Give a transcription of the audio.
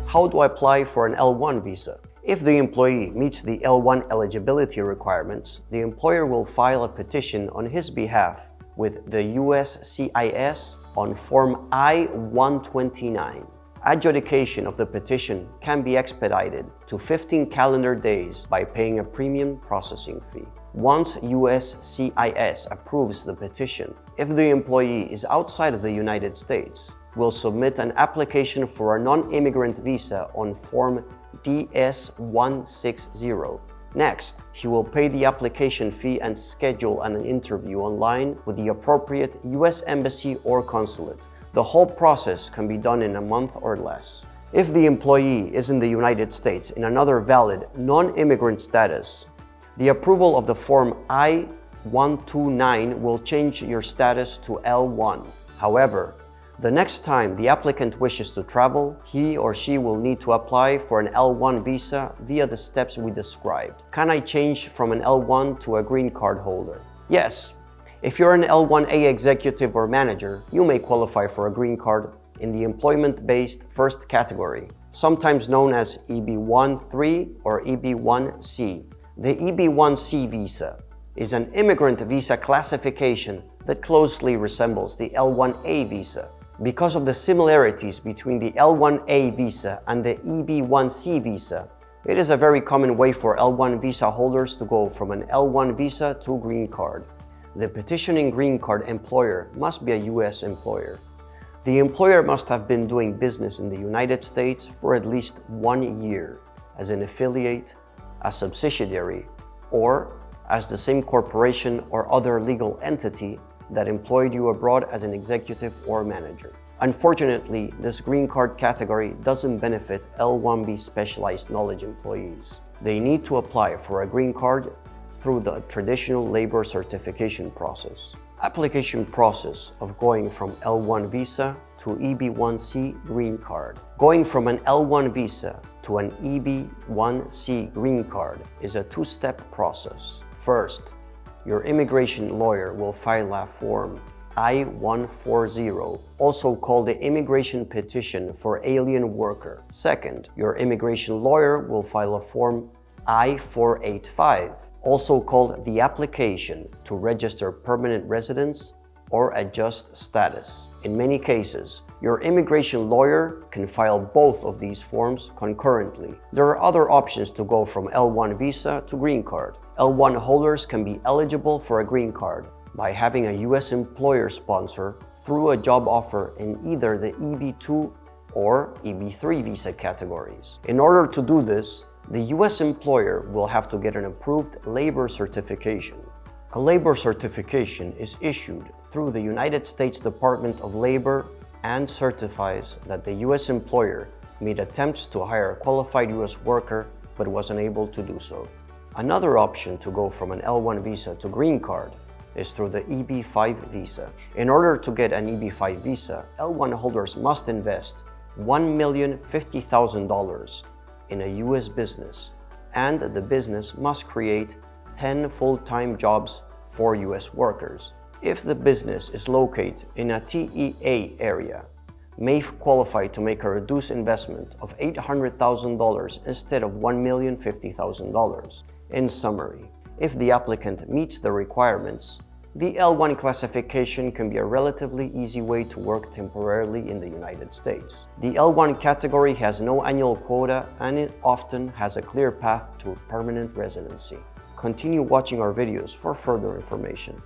How do I apply for an L1 visa? If the employee meets the L1 eligibility requirements, the employer will file a petition on his behalf with the USCIS on Form I-129. Adjudication of the petition can be expedited to 15 calendar days by paying a premium processing fee. Once USCIS approves the petition, if the employee is outside of the United States, will submit an application for a non-immigrant visa on Form DS-160. Next, he will pay the application fee and schedule an interview online with the appropriate U.S. Embassy or consulate. The whole process can be done in a month or less. If the employee is in the United States in another valid non-immigrant status, the approval of the Form I-129 will change your status to L1. However, the next time the applicant wishes to travel, he or she will need to apply for an L1 visa via the steps we described. Can I change from an L1 to a green card holder? Yes. If you're an L1A executive or manager, you may qualify for a green card in the employment-based first category, sometimes known as EB-1-3 or EB-1C. The EB-1C visa is an immigrant visa classification that closely resembles the L1A visa. Because of the similarities between the L1A visa and the EB-1C visa, it is a very common way for L1 visa holders to go from an L1 visa to green card. The petitioning green card employer must be a U.S. employer. The employer must have been doing business in the United States for at least 1 year as an affiliate, a subsidiary, or as the same corporation or other legal entity that employed you abroad as an executive or manager. Unfortunately, this green card category doesn't benefit L1B specialized knowledge employees. They need to apply for a green card through the traditional labor certification process. Application process of going from L1 visa to EB-1C green card. Going from an L1 visa to an EB-1C green card is a two-step process. First, your immigration lawyer will file a Form I-140, also called the Immigration Petition for Alien Worker. Second, your immigration lawyer will file a Form I-485, also called the Application to Register Permanent Residence or Adjust Status. In many cases, your immigration lawyer can file both of these forms concurrently. There are other options to go from L1 visa to green card. L1 holders can be eligible for a green card by having a U.S. employer sponsor through a job offer in either the EB2 or EB3 visa categories. In order to do this, the U.S. employer will have to get an approved labor certification. A labor certification is issued through the United States Department of Labor and certifies that the U.S. employer made attempts to hire a qualified U.S. worker but was unable to do so. Another option to go from an L1 visa to green card is through the EB5 visa. In order to get an EB5 visa, L1 holders must invest $1,050,000 in a U.S. business, and the business must create 10 full-time jobs for U.S. workers. If the business is located in a TEA area, may qualify to make a reduced investment of $800,000 instead of $1,050,000. In summary, if the applicant meets the requirements, the L1 classification can be a relatively easy way to work temporarily in the United States. The L1 category has no annual quota and it often has a clear path to permanent residency. Continue watching our videos for further information.